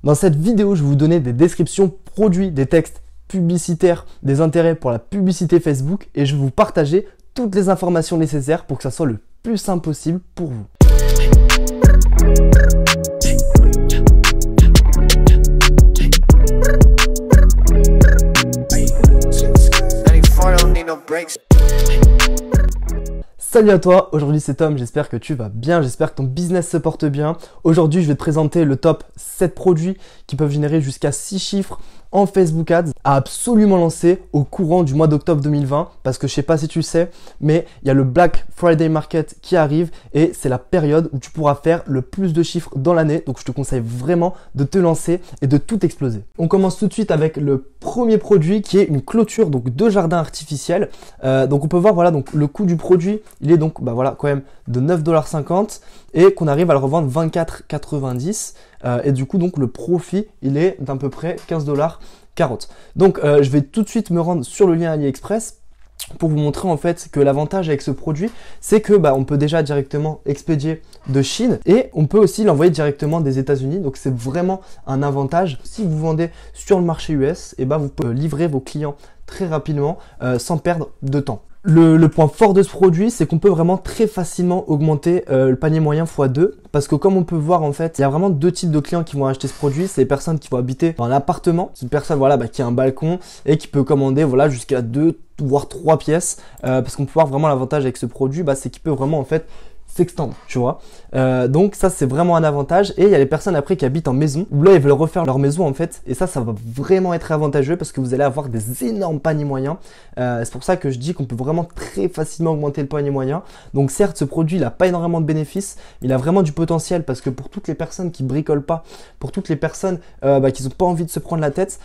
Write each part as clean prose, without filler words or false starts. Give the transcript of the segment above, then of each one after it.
Dans cette vidéo, je vais vous donner des descriptions produits, des textes publicitaires, des intérêts pour la publicité Facebook et je vais vous partager toutes les informations nécessaires pour que ça soit le plus simple possible pour vous. Salut à toi, aujourd'hui c'est Tom, j'espère que tu vas bien, j'espère que ton business se porte bien. Aujourd'hui je vais te présenter le top 7 produits qui peuvent générer jusqu'à 6 chiffres en Facebook Ads à absolument lancer au courant du mois d'octobre 2020 parce que je sais pas si tu le sais, mais il y a le Black Friday Market qui arrive et c'est la période où tu pourras faire le plus de chiffres dans l'année. Donc je te conseille vraiment de te lancer et de tout exploser. On commence tout de suite avec le premier produit qui est une clôture donc de jardin artificiel. Donc on peut voir voilà donc le coût du produit, il est donc quand même de 9,50 $ et qu'on arrive à le revendre 24,90 $. Et du coup donc le profit il est d'à peu près 15,40 $. Donc je vais tout de suite me rendre sur le lien AliExpress pour vous montrer en fait que l'avantage avec ce produit c'est que on peut déjà directement expédier de Chine et on peut aussi l'envoyer directement des États-Unis. Donc c'est vraiment un avantage. Si vous vendez sur le marché US, vous pouvez livrer vos clients très rapidement sans perdre de temps. Le point fort de ce produit, c'est qu'on peut vraiment très facilement augmenter le panier moyen x2 parce que comme on peut voir en fait, il y a vraiment deux types de clients qui vont acheter ce produit. C'est les personnes qui vont habiter dans un appartement, c'est une personne qui a un balcon et qui peut commander jusqu'à 2 voire 3 pièces parce qu'on peut voir vraiment l'avantage avec ce produit, c'est qu'il peut vraiment en fait s'extendre, tu vois. Donc ça c'est vraiment un avantage. Et il y a les personnes après qui habitent en maison où là ils veulent refaire leur maison en fait, et ça va vraiment être avantageux parce que vous allez avoir des énormes paniers moyens. C'est pour ça que je dis qu'on peut vraiment très facilement augmenter le panier moyen. Donc certes ce produit il n'a pas énormément de bénéfices, il a vraiment du potentiel parce que pour toutes les personnes qui bricolent pas, pour toutes les personnes qui n'ont pas envie de se prendre la tête,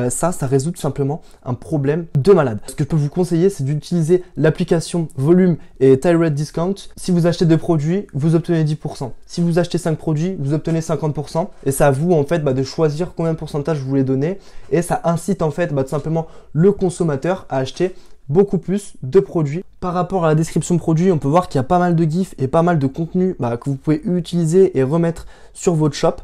ça résout tout simplement un problème de malade. Ce que je peux vous conseiller c'est d'utiliser l'application Volume et Tile Discount. Si vous achetez 2 produits, vous obtenez 10%. Si vous achetez 5 produits, vous obtenez 50%. Et c'est à vous en fait de choisir combien de pourcentage vous voulez donner. Et ça incite en fait tout simplement le consommateur à acheter beaucoup plus de produits. Par rapport à la description produit, on peut voir qu'il y a pas mal de gifs et pas mal de contenu que vous pouvez utiliser et remettre sur votre shop.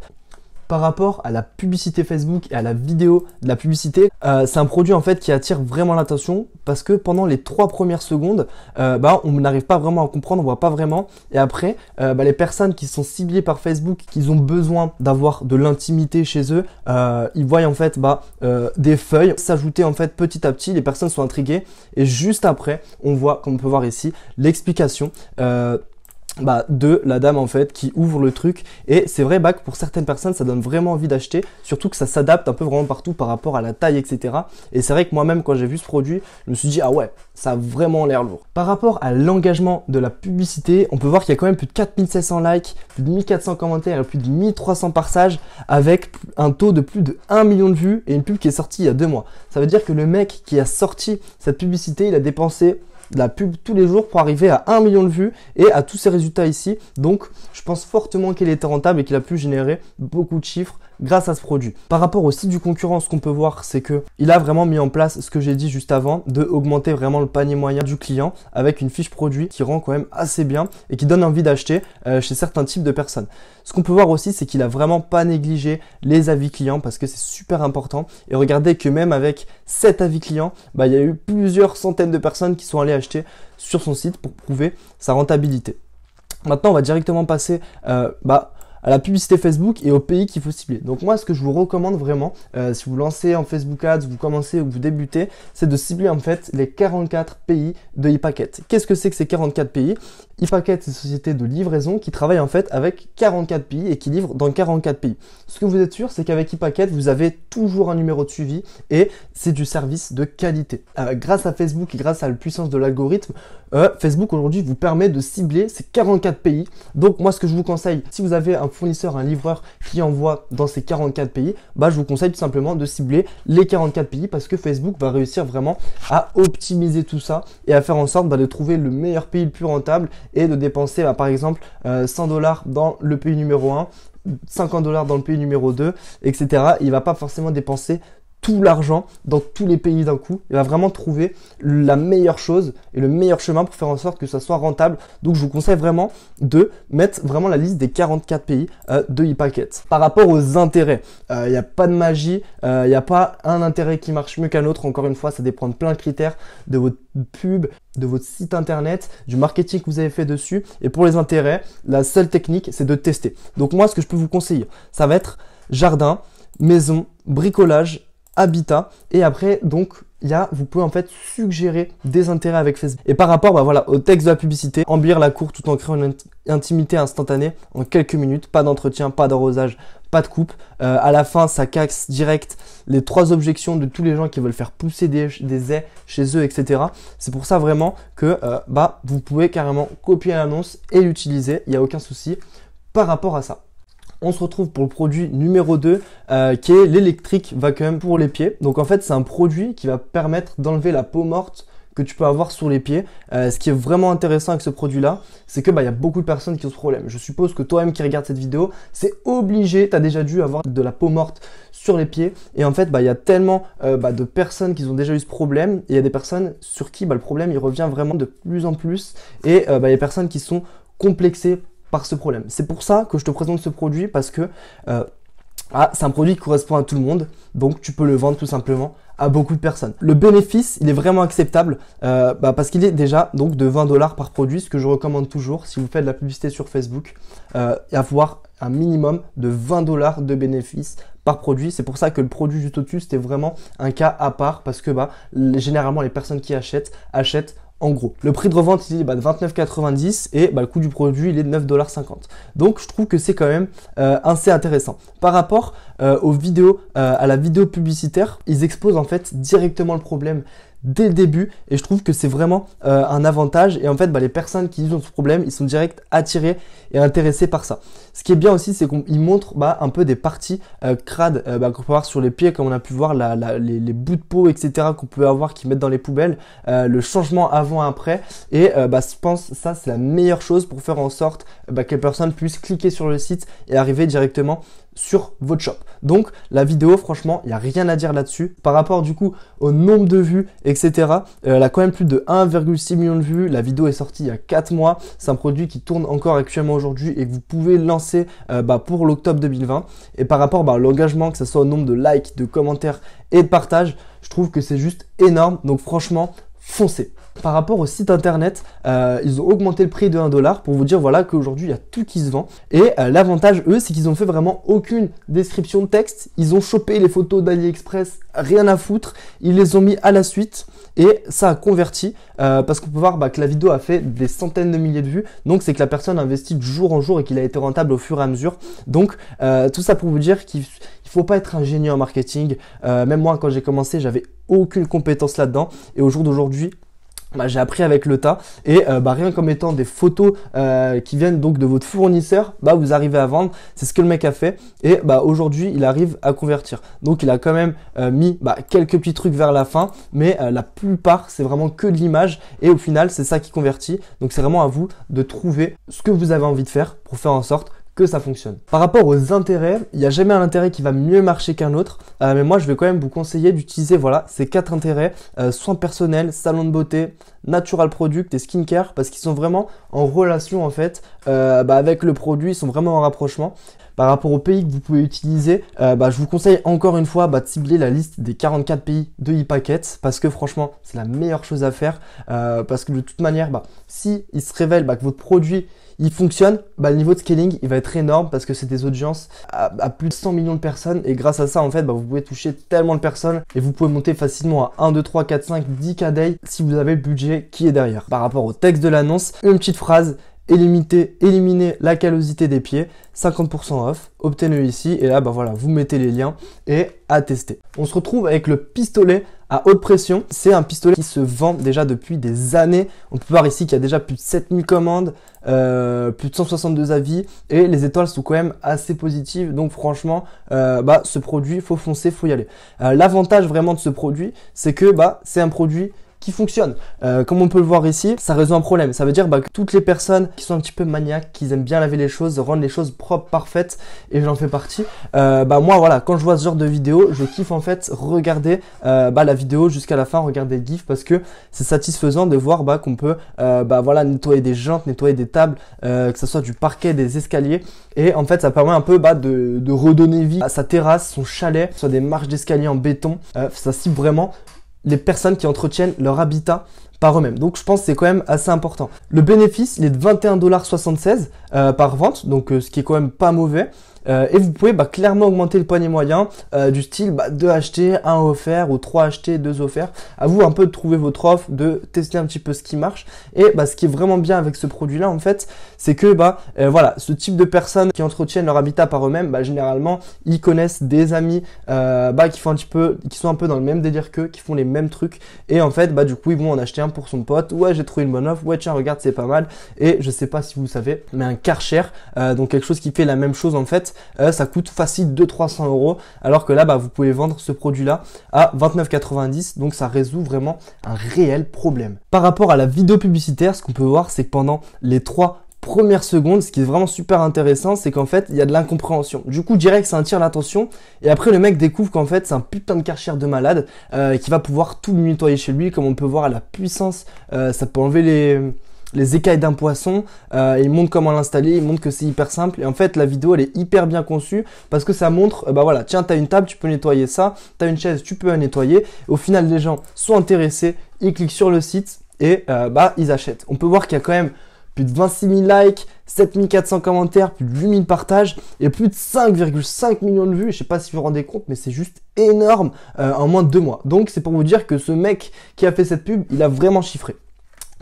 Par rapport à la publicité Facebook et à la vidéo de la publicité, c'est un produit en fait qui attire vraiment l'attention parce que pendant les 3 premières secondes, on n'arrive pas vraiment à comprendre, on voit pas vraiment. Et après, les personnes qui sont ciblées par Facebook, qui ont besoin d'avoir de l'intimité chez eux, ils voient en fait des feuilles s'ajouter en fait petit à petit. Les personnes sont intriguées et juste après, on voit, comme on peut voir ici, l'explication. De la dame en fait qui ouvre le truc, et c'est vrai que pour certaines personnes ça donne vraiment envie d'acheter, surtout que ça s'adapte un peu vraiment partout par rapport à la taille etc. Et c'est vrai que moi-même quand j'ai vu ce produit je me suis dit ah ouais, ça a vraiment l'air lourd. Par rapport à l'engagement de la publicité, on peut voir qu'il y a quand même plus de 4700 likes, plus de 1400 commentaires et plus de 1300 partages avec un taux de plus de 1 million de vues et une pub qui est sortie il y a 2 mois. Ça veut dire que le mec qui a sorti cette publicité, il a dépensé de la pub tous les jours pour arriver à 1 million de vues et à tous ces résultats ici. Donc je pense fortement qu'il était rentable et qu'il a pu générer beaucoup de chiffres grâce à ce produit. Par rapport au site du concurrent, ce qu'on peut voir c'est que il a vraiment mis en place ce que j'ai dit juste avant, de augmenter vraiment le panier moyen du client avec une fiche produit qui rend quand même assez bien et qui donne envie d'acheter chez certains types de personnes. Ce qu'on peut voir aussi c'est qu'il a vraiment pas négligé les avis clients parce que c'est super important. Et regardez que même avec 7 avis clients, il y a eu plusieurs centaines de personnes qui sont allées acheter sur son site pour prouver sa rentabilité. Maintenant on va directement passer à la publicité Facebook et aux pays qu'il faut cibler. Donc moi ce que je vous recommande vraiment, si vous lancez en Facebook Ads, vous commencez ou vous débutez, c'est de cibler en fait les 44 pays de ePacket. Qu'est-ce que c'est que ces 44 pays? ePacket, c'est une société de livraison qui travaille en fait avec 44 pays et qui livre dans 44 pays. Ce que vous êtes sûr, c'est qu'avec ePacket, vous avez toujours un numéro de suivi et c'est du service de qualité. Grâce à Facebook et grâce à la puissance de l'algorithme, Facebook aujourd'hui vous permet de cibler ces 44 pays. Donc moi ce que je vous conseille, si vous avez un fournisseur, un livreur qui envoie dans ces 44 pays, je vous conseille tout simplement de cibler les 44 pays parce que Facebook va réussir vraiment à optimiser tout ça et à faire en sorte de trouver le meilleur pays le plus rentable et de dépenser par exemple 100 $ dans le pays numéro 1, 50 $ dans le pays numéro 2, etc. Il ne va pas forcément dépenser tout l'argent dans tous les pays d'un coup. Il va vraiment trouver la meilleure chose et le meilleur chemin pour faire en sorte que ça soit rentable. Donc je vous conseille vraiment de mettre vraiment la liste des 44 pays de ePacket. Par rapport aux intérêts, il n'y a pas de magie, il n'y a pas un intérêt qui marche mieux qu'un autre. Encore une fois, ça dépend de plein de critères, de votre pub, de votre site internet, du marketing que vous avez fait dessus. Et pour les intérêts, la seule technique, c'est de tester. Donc moi, ce que je peux vous conseiller, ça va être jardin, maison, bricolage, habitat, et après donc vous pouvez en fait suggérer des intérêts avec Facebook. Et par rapport au texte de la publicité, embellir la cour tout en créant une intimité instantanée en quelques minutes, pas d'entretien, pas d'arrosage, pas de coupe. À la fin, ça casse direct les 3 objections de tous les gens qui veulent faire pousser des haies chez eux, etc. C'est pour ça vraiment que vous pouvez carrément copier l'annonce et l'utiliser, il n'y a aucun souci par rapport à ça. On se retrouve pour le produit numéro 2 qui est l'électrique vacuum pour les pieds. Donc en fait, c'est un produit qui va permettre d'enlever la peau morte que tu peux avoir sur les pieds. Ce qui est vraiment intéressant avec ce produit-là, c'est que y a beaucoup de personnes qui ont ce problème. Je suppose que toi-même qui regardes cette vidéo, c'est obligé, tu as déjà dû avoir de la peau morte sur les pieds. Et en fait, il y a tellement de personnes qui ont déjà eu ce problème. Et il y a des personnes sur qui le problème il revient vraiment de plus en plus. Et il y a des personnes qui sont complexées par ce problème. C'est pour ça que je te présente ce produit parce que c'est un produit qui correspond à tout le monde, donc tu peux le vendre tout simplement à beaucoup de personnes. Le bénéfice, il est vraiment acceptable parce qu'il est déjà donc de 20 $ par produit, ce que je recommande toujours si vous faites de la publicité sur Facebook, avoir un minimum de 20 $ de bénéfice par produit. C'est pour ça que le produit juste au-dessus, c'était vraiment un cas à part parce que généralement les personnes qui achètent en gros. Le prix de revente il est de 29,90 et le coût du produit il est de 9,50 $. Donc je trouve que c'est quand même assez intéressant. Par rapport aux vidéos, à la vidéo publicitaire, ils exposent en fait directement le problème dès le début et je trouve que c'est vraiment un avantage et en fait les personnes qui ont ce problème ils sont direct attirés et intéressés par ça. Ce qui est bien aussi c'est qu'ils montrent un peu des parties crades qu'on peut avoir sur les pieds comme on a pu voir les bouts de peau etc qu'on peut avoir qui mettent dans les poubelles, le changement avant-après et je pense que ça c'est la meilleure chose pour faire en sorte que les personnes puissent cliquer sur le site et arriver directement sur votre shop. Donc la vidéo franchement il n'y a rien à dire là-dessus. Par rapport du coup au nombre de vues etc, elle a quand même plus de 1,6 million de vues. La vidéo est sortie il y a 4 mois. C'est un produit qui tourne encore actuellement aujourd'hui et que vous pouvez lancer pour l'octobre 2020. Et par rapport à l'engagement, que ce soit au nombre de likes, de commentaires et de partages, je trouve que c'est juste énorme. Donc franchement foncez. Par rapport au site internet, ils ont augmenté le prix de 1 $ pour vous dire qu'aujourd'hui il y a tout qui se vend. Et l'avantage eux c'est qu'ils ont fait vraiment aucune description de texte. Ils ont chopé les photos d'AliExpress, rien à foutre. Ils les ont mis à la suite et ça a converti parce qu'on peut voir que la vidéo a fait des centaines de milliers de vues. Donc c'est que la personne investit de jour en jour et qu'il a été rentable au fur et à mesure. Donc tout ça pour vous dire qu'il faut pas être un génie en marketing. Même moi quand j'ai commencé j'avais aucune compétence là-dedans et au jour d'aujourd'hui j'ai appris avec le tas et rien qu'en mettant des photos qui viennent donc de votre fournisseur, vous arrivez à vendre. C'est ce que le mec a fait et aujourd'hui il arrive à convertir. Donc il a quand même mis quelques petits trucs vers la fin, mais la plupart c'est vraiment que de l'image et au final c'est ça qui convertit. Donc c'est vraiment à vous de trouver ce que vous avez envie de faire pour faire en sorte que ça fonctionne. Par rapport aux intérêts, il n'y a jamais un intérêt qui va mieux marcher qu'un autre, mais moi je vais quand même vous conseiller d'utiliser ces 4 intérêts, soins personnels, salon de beauté, natural product et skincare parce qu'ils sont vraiment en relation en fait avec le produit, ils sont vraiment en rapprochement. Par rapport aux pays que vous pouvez utiliser, je vous conseille encore une fois de cibler la liste des 44 pays de ePacket parce que franchement c'est la meilleure chose à faire parce que de toute manière si il se révèle que votre produit il fonctionne, le niveau de scaling il va être énorme parce que c'est des audiences à plus de 100 millions de personnes et grâce à ça en fait vous pouvez toucher tellement de personnes et vous pouvez monter facilement à 1, 2, 3, 4, 5, 10 K day si vous avez le budget qui est derrière. Par rapport au texte de l'annonce, une petite phrase: éliminer la callosité des pieds, 50% off, obtenez-le ici et là vous mettez les liens et à tester. On se retrouve avec le pistolet à haute pression. C'est un pistolet qui se vend déjà depuis des années. On peut voir ici qu'il y a déjà plus de 7000 commandes, plus de 162 avis et les étoiles sont quand même assez positives. Donc franchement, ce produit, faut foncer, faut y aller. L'avantage vraiment de ce produit, c'est que c'est un produit qui fonctionne. Comme on peut le voir ici, ça résout un problème. Ça veut dire que toutes les personnes qui sont un petit peu maniaques, qui aiment bien laver les choses, rendre les choses propres, parfaites, et j'en fais partie, moi voilà, quand je vois ce genre de vidéo, je kiffe en fait regarder la vidéo jusqu'à la fin, regarder le gif, parce que c'est satisfaisant de voir qu'on peut voilà, nettoyer des jantes, nettoyer des tables, que ce soit du parquet, des escaliers, et en fait ça permet un peu de redonner vie à sa terrasse, son chalet, soit des marches d'escalier en béton. Ça cible vraiment les personnes qui entretiennent leur habitat par eux-mêmes. Donc je pense que c'est quand même assez important. Le bénéfice, il est de 21,76 $ par vente, donc ce qui est quand même pas mauvais. Et vous pouvez clairement augmenter le panier moyen du style 2 achetés, 1 offert ou 3 achetés, 2 offerts. À vous un peu de trouver votre offre, de tester un petit peu ce qui marche. Et ce qui est vraiment bien avec ce produit-là en fait, c'est que voilà, ce type de personnes qui entretiennent leur habitat par eux-mêmes, généralement ils connaissent des amis qui font qui sont un peu dans le même délire qu'eux, qui font les mêmes trucs. Et en fait du coup ils vont en acheter un pour son pote. Ouais, j'ai trouvé une bonne offre. Ouais, tiens, regarde, c'est pas mal. Et je sais pas si vous savez, mais un Karcher, donc quelque chose qui fait la même chose en fait, ça coûte facile 200-300 €, alors que là vous pouvez vendre ce produit là à 29,90 €, donc ça résout vraiment un réel problème. Par rapport à la vidéo publicitaire, ce qu'on peut voir, c'est que pendant les 3 premières secondes, ce qui est vraiment super intéressant, c'est qu'en fait il y a de l'incompréhension. Du coup direct ça attire l'attention, et après le mec découvre qu'en fait c'est un putain de Karcher de malade qui va pouvoir tout lui nettoyer chez lui. Comme on peut voir à la puissance, ça peut enlever les écailles d'un poisson, il montre comment l'installer, il montre que c'est hyper simple, et en fait la vidéo elle est hyper bien conçue parce que ça montre, voilà, tiens, t'as une table, tu peux nettoyer ça, t'as une chaise, tu peux la nettoyer. Et au final les gens sont intéressés, ils cliquent sur le site et ils achètent. On peut voir qu'il y a quand même plus de 26 000 likes, 7400 commentaires, plus de 8000 partages et plus de 5,5 millions de vues. Je sais pas si vous vous rendez compte, mais c'est juste énorme en moins de 2 mois. Donc c'est pour vous dire que ce mec qui a fait cette pub, il a vraiment chiffré.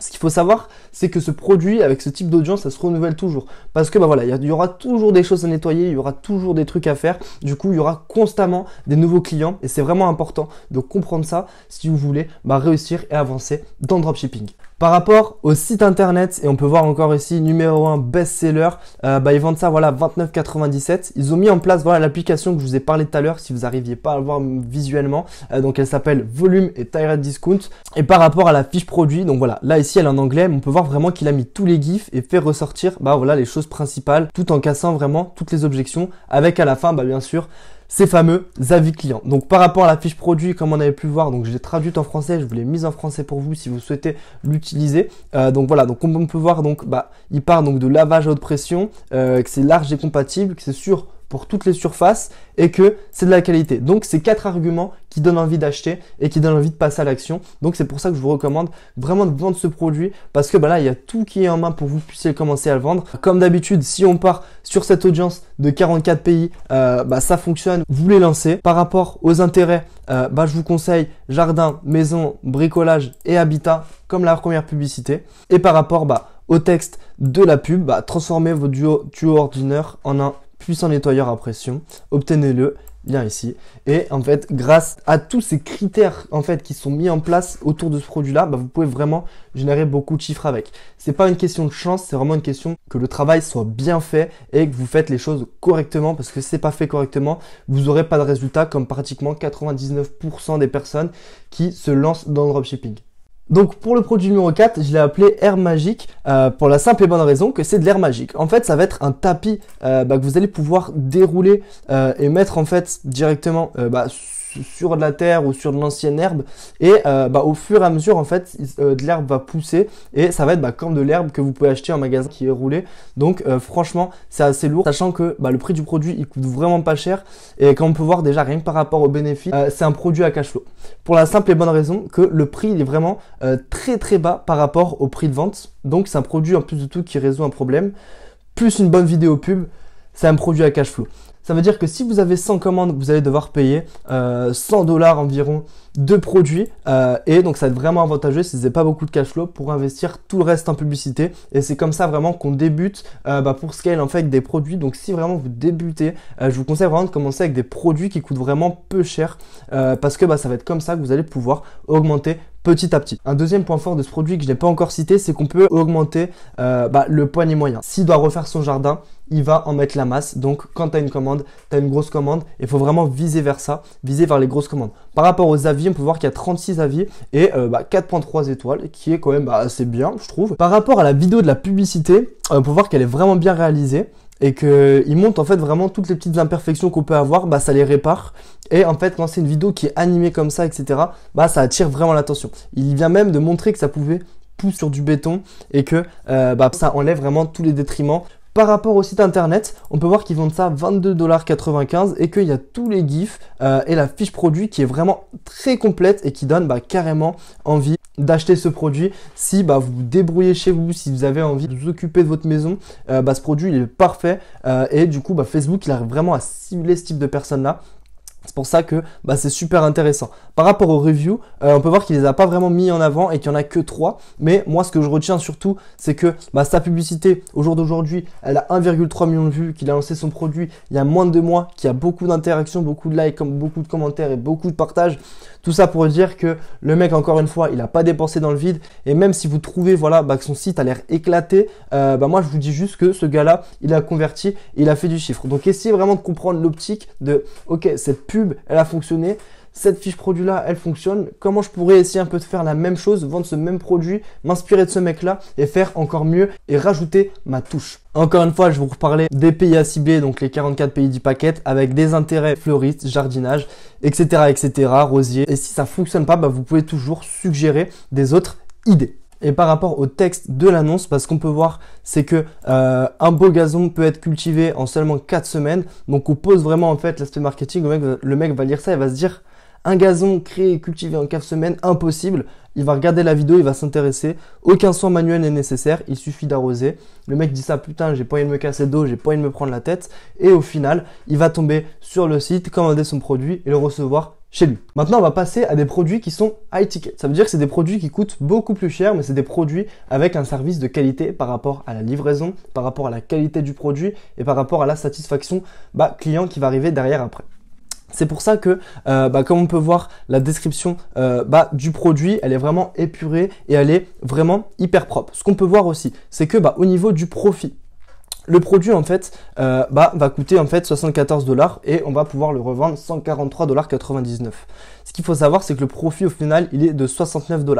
Ce qu'il faut savoir, c'est que ce produit, avec ce type d'audience, ça se renouvelle toujours. Parce que voilà, il y aura toujours des choses à nettoyer, il y aura toujours des trucs à faire. Du coup, il y aura constamment des nouveaux clients. Et c'est vraiment important de comprendre ça si vous voulez réussir et avancer dans le dropshipping. Par rapport au site internet, et on peut voir encore ici numéro 1 best-seller, ils vendent ça 29,97 €. Ils ont mis en place l'application que je vous ai parlé tout à l'heure, si vous n'arriviez pas à le voir visuellement. Donc elle s'appelle Volume et Direct Discount. Et par rapport à la fiche produit, donc voilà, là ici elle est en anglais, mais on peut voir vraiment qu'il a mis tous les gifs et fait ressortir les choses principales, tout en cassant vraiment toutes les objections, avec à la fin bien sûr ces fameux avis clients. Donc par rapport à la fiche produit, comme on avait pu le voir, donc je l'ai traduite en français, je vous l'ai mise en français pour vous si vous souhaitez l'utiliser. Donc voilà, donc comme on peut voir, il part de lavage à haute pression, que c'est large et compatible, que c'est sûr pour toutes les surfaces et que c'est de la qualité. Donc c'est 4 arguments qui donnent envie d'acheter et qui donnent envie de passer à l'action. Donc c'est pour ça que je vous recommande vraiment de vendre ce produit, parce que là il y a tout qui est en main pour que vous puissiez commencer à le vendre. Comme d'habitude, si on part sur cette audience de 44 pays, ça fonctionne, vous les lancez. Par rapport aux intérêts, je vous conseille jardin, maison, bricolage et habitat comme la première publicité. Et par rapport au texte de la pub, transformez vos tuyaux ordinaires en un puissant nettoyeur à pression. Obtenez-le, lien ici. Et en fait, grâce à tous ces critères qui sont mis en place autour de ce produit-là, vous pouvez vraiment générer beaucoup de chiffres avec. C'est pas une question de chance, c'est vraiment une question que le travail soit bien fait et que vous faites les choses correctement, parce que si c'est pas fait correctement, vous n'aurez pas de résultat, comme pratiquement 99% des personnes qui se lancent dans le dropshipping. Donc pour le produit numéro 4, je l'ai appelé Air Magique pour la simple et bonne raison que c'est de l'air magique. En fait, ça va être un tapis que vous allez pouvoir dérouler et mettre directement sur de la terre ou sur de l'ancienne herbe, et au fur et à mesure de l'herbe va pousser, et ça va être comme de l'herbe que vous pouvez acheter en magasin qui est roulé. Donc franchement c'est assez lourd, sachant que le prix du produit il coûte vraiment pas cher, et comme on peut voir déjà rien que par rapport au bénéfice, c'est un produit à cash flow, pour la simple et bonne raison que le prix il est vraiment très très bas par rapport au prix de vente. Donc c'est un produit en plus de tout qui résout un problème, plus une bonne vidéo pub, c'est un produit à cash flow. Ça veut dire que si vous avez 100 commandes, vous allez devoir payer 100 $ environ de produits, et donc ça va être vraiment avantageux si vous n'avez pas beaucoup de cash flow pour investir tout le reste en publicité. Et c'est comme ça vraiment qu'on débute pour scale avec des produits. Donc si vraiment vous débutez, je vous conseille vraiment de commencer avec des produits qui coûtent vraiment peu cher, parce que ça va être comme ça que vous allez pouvoir augmenter petit à petit. Un deuxième point fort de ce produit que je n'ai pas encore cité, c'est qu'on peut augmenter le panier moyen. S'il doit refaire son jardin, il va en mettre la masse. Donc quand tu as une commande, tu as une grosse commande, il faut vraiment viser vers ça, viser vers les grosses commandes. Par rapport aux avis, on peut voir qu'il y a 36 avis et 4.3 étoiles, qui est quand même assez bien, je trouve. Par rapport à la vidéo de la publicité, on peut voir qu'elle est vraiment bien réalisée et qu'il montre en fait vraiment toutes les petites imperfections qu'on peut avoir, ça les répare. Et en fait, quand c'est une vidéo qui est animée comme ça, etc., ça attire vraiment l'attention. Il vient même de montrer que ça pouvait pousser sur du béton et que ça enlève vraiment tous les détriments. Par rapport au site internet, on peut voir qu'ils vendent ça 22,95 $ et qu'il y a tous les gifs et la fiche produit qui est vraiment très complète et qui donne carrément envie d'acheter ce produit. Si vous vous débrouillez chez vous, si vous avez envie de vous occuper de votre maison, ce produit il est parfait et du coup Facebook il arrive vraiment à cibler ce type de personnes là. C'est pour ça que c'est super intéressant. Par rapport aux reviews, on peut voir qu'il les a pas vraiment mis en avant et qu'il n'y en a que 3. Mais moi, ce que je retiens surtout, c'est que sa publicité, au jour d'aujourd'hui, elle a 1,3 million de vues, qu'il a lancé son produit il y a moins de 2 mois, qu'il y a beaucoup d'interactions, beaucoup de likes, beaucoup de commentaires et beaucoup de partages. Tout ça pour dire que le mec, encore une fois, il n'a pas dépensé dans le vide. Et même si vous trouvez que son site a l'air éclaté, moi, je vous dis juste que ce gars-là, il a converti, il a fait du chiffre. Donc, essayez vraiment de comprendre l'optique de « Ok, cette pub, elle a fonctionné. Cette fiche produit là, elle fonctionne. Comment je pourrais essayer un peu de faire la même chose, vendre ce même produit, m'inspirer de ce mec là et faire encore mieux et rajouter ma touche. » Encore une fois, je vais vous reparler des pays à cibler, donc les 44 pays du paquet avec des intérêts fleuristes, jardinage, etc., etc., rosier. Et si ça fonctionne pas, vous pouvez toujours suggérer des autres idées. Et par rapport au texte de l'annonce, ce qu'on peut voir, c'est que un beau gazon peut être cultivé en seulement 4 semaines. Donc on pose vraiment en fait l'aspect marketing. Le mec va lire ça et va se dire un gazon créé et cultivé en 4 semaines, impossible. Il va regarder la vidéo, il va s'intéresser. Aucun soin manuel n'est nécessaire, il suffit d'arroser. Le mec dit ça, putain, j'ai pas envie de me casser d'eau, j'ai pas envie de me prendre la tête. Et au final, il va tomber sur le site, commander son produit et le recevoir chez lui. Maintenant, on va passer à des produits qui sont high ticket. Ça veut dire que c'est des produits qui coûtent beaucoup plus cher, mais c'est des produits avec un service de qualité par rapport à la livraison, par rapport à la qualité du produit et par rapport à la satisfaction client qui va arriver derrière après. C'est pour ça que, comme on peut voir, la description du produit, elle est vraiment épurée et elle est vraiment hyper propre. Ce qu'on peut voir aussi, c'est que au niveau du profit, le produit en fait va coûter en fait 74 $ et on va pouvoir le revendre 143,99 $. Ce qu'il faut savoir, c'est que le profit au final, il est de 69 $.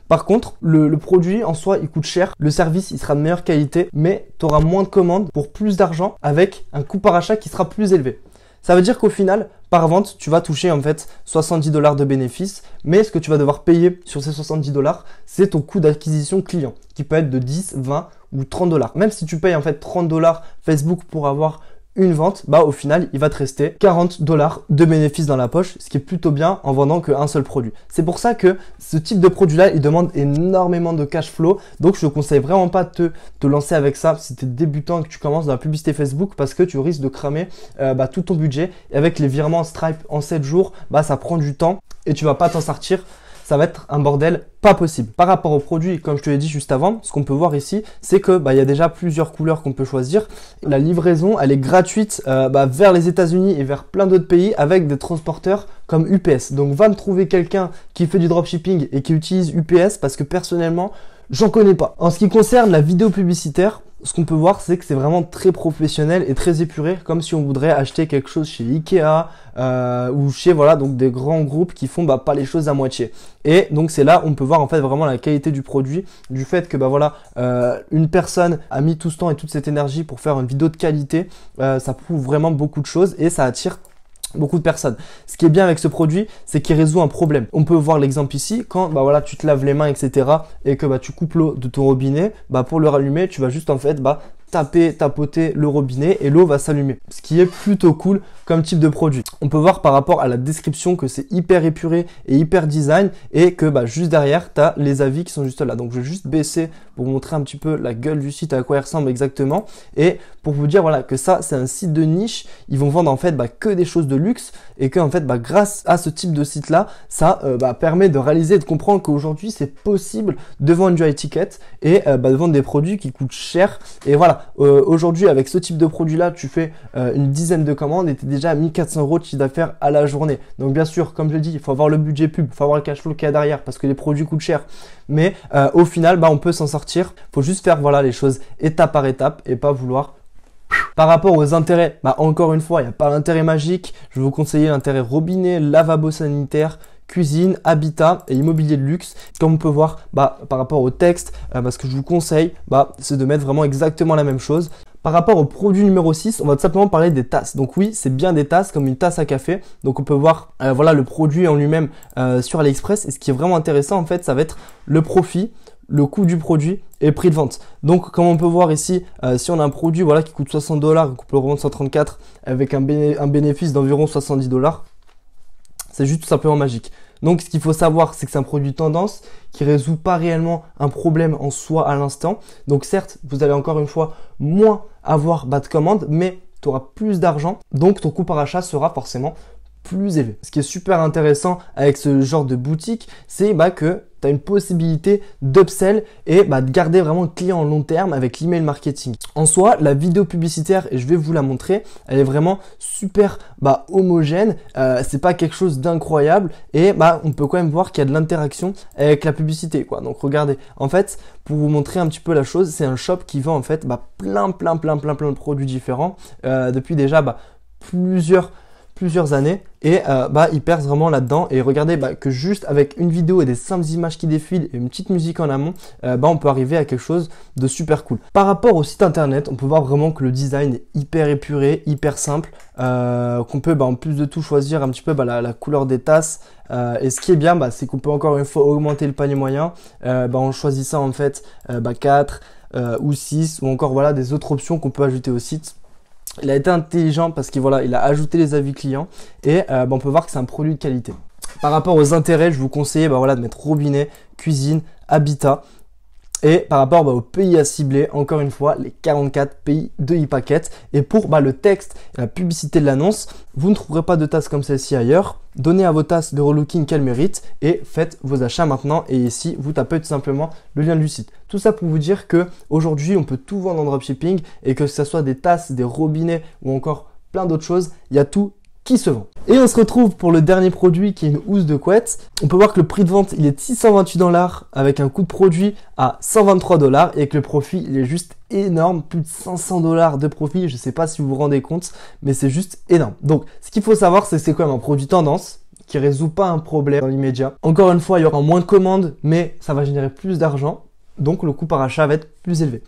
Par contre, le produit en soi, il coûte cher. Le service, il sera de meilleure qualité, mais tu auras moins de commandes pour plus d'argent avec un coût par achat qui sera plus élevé. Ça veut dire qu'au final, par vente, tu vas toucher en fait 70 $ de bénéfices, mais ce que tu vas devoir payer sur ces 70 $, c'est ton coût d'acquisition client, qui peut être de 10, 20 ou 30 $. Même si tu payes en fait 30 $ Facebook pour avoir une vente, au final, il va te rester 40 $ de bénéfices dans la poche, ce qui est plutôt bien en vendant qu'un seul produit. C'est pour ça que ce type de produit-là, il demande énormément de cash flow. Donc, je ne conseille vraiment pas de te lancer avec ça si tu es débutant et que tu commences dans la publicité Facebook parce que tu risques de cramer tout ton budget. Et avec les virements Stripe en 7 jours, ça prend du temps et tu vas pas t'en sortir. Ça va être un bordel pas possible. Par rapport au produit, comme je te l'ai dit juste avant, ce qu'on peut voir ici, c'est que il y a déjà plusieurs couleurs qu'on peut choisir. La livraison, elle est gratuite vers les États-Unis et vers plein d'autres pays avec des transporteurs comme UPS. Donc va me trouver quelqu'un qui fait du dropshipping et qui utilise UPS parce que personnellement, j'en connais pas. En ce qui concerne la vidéo publicitaire, ce qu'on peut voir, c'est que c'est vraiment très professionnel et très épuré, comme si on voudrait acheter quelque chose chez Ikea ou chez donc des grands groupes qui font pas les choses à moitié. Et donc c'est là où on peut voir en fait vraiment la qualité du produit, du fait que une personne a mis tout ce temps et toute cette énergie pour faire une vidéo de qualité, ça prouve vraiment beaucoup de choses et ça attire beaucoup de personnes. Ce qui est bien avec ce produit, c'est qu'il résout un problème. On peut voir l'exemple ici, quand tu te laves les mains, etc. et que tu coupes l'eau de ton robinet, pour le rallumer, tu vas juste en fait tapoter le robinet et l'eau va s'allumer. Ce qui est plutôt cool comme type de produit. On peut voir par rapport à la description que c'est hyper épuré et hyper design et que juste derrière, tu as les avis qui sont juste là. Donc je vais juste baisser pour vous montrer un petit peu la gueule du site, à quoi il ressemble exactement et pour vous dire que ça c'est un site de niche. Ils vont vendre en fait que des choses de luxe et que en fait grâce à ce type de site là, ça permet de réaliser et de comprendre qu'aujourd'hui c'est possible de vendre du high ticket et de vendre des produits qui coûtent cher et voilà. aujourd'hui avec ce type de produit là, tu fais une dizaine de commandes et tu es déjà à 1400 € de chiffre d'affaires à la journée. Donc bien sûr, comme je le dis, il faut avoir le budget pub, il faut avoir le cash flow qu'il y a derrière parce que les produits coûtent cher. Mais au final, on peut s'en sortir. Il faut juste faire les choses étape par étape et pas vouloir. Par rapport aux intérêts, encore une fois, il n'y a pas l'intérêt magique. Je vais vous conseiller l'intérêt robinet, lavabo sanitaire, cuisine, habitat et immobilier de luxe. Comme on peut voir par rapport au texte, ce que je vous conseille, c'est de mettre vraiment exactement la même chose. Par rapport au produit numéro 6, on va tout simplement parler des tasses. Donc oui, c'est bien des tasses comme une tasse à café. Donc on peut voir le produit en lui-même sur AliExpress. Et ce qui est vraiment intéressant en fait, ça va être le profit, le coût du produit et le prix de vente. Donc comme on peut voir ici, si on a un produit qui coûte 60 $, qu'on peut le revendre 134 avec un bénéfice d'environ 70 $, c'est juste tout simplement magique. Donc ce qu'il faut savoir, c'est que c'est un produit tendance qui résout pas réellement un problème en soi à l'instant. Donc certes, vous allez encore une fois moins avoir de commandes, mais tu auras plus d'argent. Donc ton coût par achat sera forcément plus élevé. Ce qui est super intéressant avec ce genre de boutique, c'est que tu as une possibilité d'upsell et de garder vraiment le client en long terme avec l'email marketing. En soi, la vidéo publicitaire, et je vais vous la montrer, elle est vraiment super homogène. C'est pas quelque chose d'incroyable et on peut quand même voir qu'il y a de l'interaction avec la publicité, quoi. Donc regardez, en fait, pour vous montrer un petit peu la chose, c'est un shop qui vend en fait plein de produits différents depuis déjà plusieurs années et il perce vraiment là-dedans. Et regardez que juste avec une vidéo et des simples images qui défilent et une petite musique en amont, on peut arriver à quelque chose de super cool. Par rapport au site internet, on peut voir vraiment que le design est hyper épuré, hyper simple, qu'on peut en plus de tout choisir un petit peu la couleur des tasses. Et ce qui est bien, c'est qu'on peut encore une fois augmenter le panier moyen en choisissant en fait 4 ou 6 ou encore des autres options qu'on peut ajouter au site. Il a été intelligent parce qu'il a ajouté les avis clients et on peut voir que c'est un produit de qualité. Par rapport aux intérêts, je vous conseille de mettre robinet, cuisine, habitat. Et par rapport aux pays à cibler, encore une fois, les 44 pays de e-packet. Et pour le texte et la publicité de l'annonce, vous ne trouverez pas de tasses comme celle-ci ailleurs. Donnez à vos tasses le relooking qu'elles méritent et faites vos achats maintenant. Et ici, vous tapez tout simplement le lien du site. Tout ça pour vous dire que aujourd'hui, on peut tout vendre en dropshipping et que ce soit des tasses, des robinets ou encore plein d'autres choses, il y a tout qui se vend. Et on se retrouve pour le dernier produit qui est une housse de couette. On peut voir que le prix de vente il est de 628 $ avec un coût de produit à 123 $ et que le profit il est juste énorme, plus de 500 $ de profit. Je sais pas si vous vous rendez compte, mais c'est juste énorme. Donc ce qu'il faut savoir c'est que c'est quand même un produit tendance qui résout pas un problème dans l'immédiat. Encore une fois, il y aura moins de commandes, mais ça va générer plus d'argent, donc le coût par achat va être plus élevé.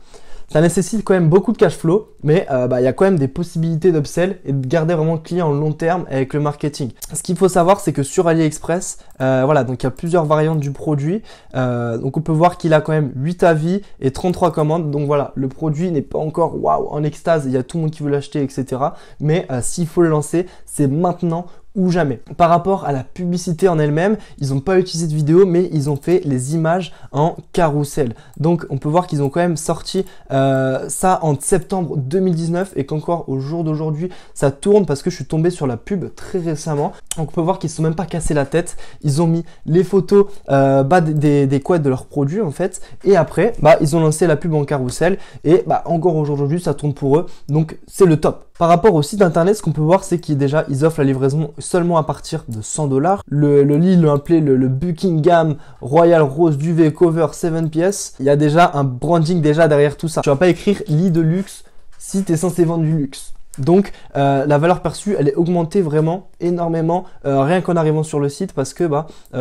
Ça nécessite quand même beaucoup de cash flow, mais il y a quand même des possibilités d'upsell et de garder vraiment le client en long terme avec le marketing. Ce qu'il faut savoir, c'est que sur AliExpress, donc il y a plusieurs variantes du produit. Donc on peut voir qu'il a quand même 8 avis et 33 commandes. Donc voilà, le produit n'est pas encore waouh en extase, il y a tout le monde qui veut l'acheter, etc. Mais s'il faut le lancer, c'est maintenant ou jamais. Par rapport à la publicité en elle-même, ils n'ont pas utilisé de vidéo, mais ils ont fait les images en carrousel. Donc on peut voir qu'ils ont quand même sorti ça en septembre 2019 et qu'encore au jour d'aujourd'hui, ça tourne parce que je suis tombé sur la pub très récemment. Donc on peut voir qu'ils ne se sont même pas cassé la tête. Ils ont mis les photos des couettes de leurs produits en fait. Et après, ils ont lancé la pub en carrousel et encore aujourd'hui, ça tourne pour eux. Donc c'est le top. Par rapport au site internet, ce qu'on peut voir, c'est qu'ils offrent la livraison seulement à partir de 100 $. Le lit, ils l'ont appelé le Buckingham Royal Rose Duvet Cover 7 pièces. Il y a déjà un branding derrière tout ça. Tu vas pas écrire lit de luxe si tu es censé vendre du luxe. Donc la valeur perçue elle est augmentée vraiment énormément rien qu'en arrivant sur le site parce que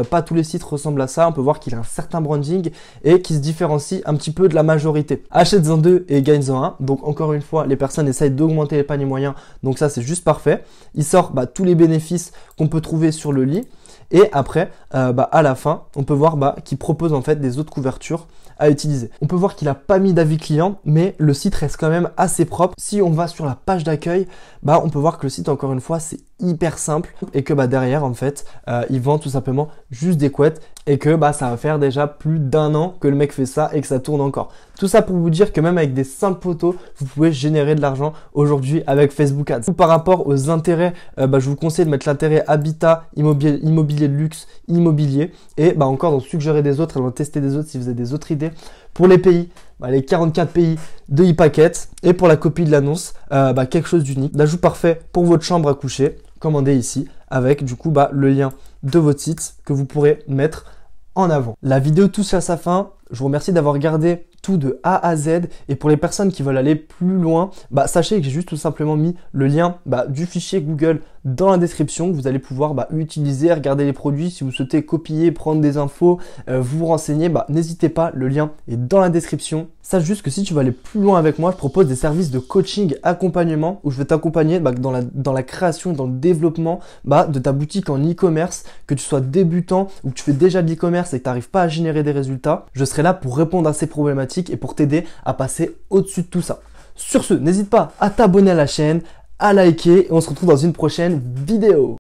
pas tous les sites ressemblent à ça. On peut voir qu'il a un certain branding et qui se différencie un petit peu de la majorité. Achète-en 2 et gagne-en un. Donc encore une fois les personnes essayent d'augmenter les paniers moyens, donc ça c'est juste parfait. Il sort tous les bénéfices qu'on peut trouver sur le lit et après à la fin on peut voir qu'il propose en fait des autres couvertures à utiliser. On peut voir qu'il n'a pas mis d'avis client, mais le site reste quand même assez propre. Si on va sur la page d'accueil, on peut voir que le site, encore une fois, c'est hyper simple et que derrière, en fait, il vend tout simplement juste des couettes et que ça va faire déjà plus d'1 an que le mec fait ça et que ça tourne encore. Tout ça pour vous dire que même avec des simples photos, vous pouvez générer de l'argent aujourd'hui avec Facebook Ads. Par rapport aux intérêts, je vous conseille de mettre l'intérêt habitat, immobilier de luxe, immobilier et encore d'en suggérer des autres, et d'en tester des autres si vous avez des autres idées. Pour les pays, les 44 pays de e-packet. Et pour la copie de l'annonce, quelque chose d'unique, l'ajout parfait pour votre chambre à coucher, commandé ici, avec du coup le lien de votre site que vous pourrez mettre en avant. La vidéo touche à sa fin. Je vous remercie d'avoir regardé tout de A à Z. Et pour les personnes qui veulent aller plus loin, sachez que j'ai juste tout simplement mis le lien du fichier Google dans la description. Vous allez pouvoir utiliser, regarder les produits. Si vous souhaitez copier, prendre des infos, vous renseigner, n'hésitez pas, le lien est dans la description. Sache juste que si tu veux aller plus loin avec moi, je propose des services de coaching, accompagnement, où je vais t'accompagner dans la création, dans le développement de ta boutique en e-commerce, que tu sois débutant ou que tu fais déjà de l'e-commerce et que tu n'arrives pas à générer des résultats. Je serai là pour répondre à ces problématiques et pour t'aider à passer au-dessus de tout ça. Sur ce, n'hésite pas à t'abonner à la chaîne, à liker et on se retrouve dans une prochaine vidéo.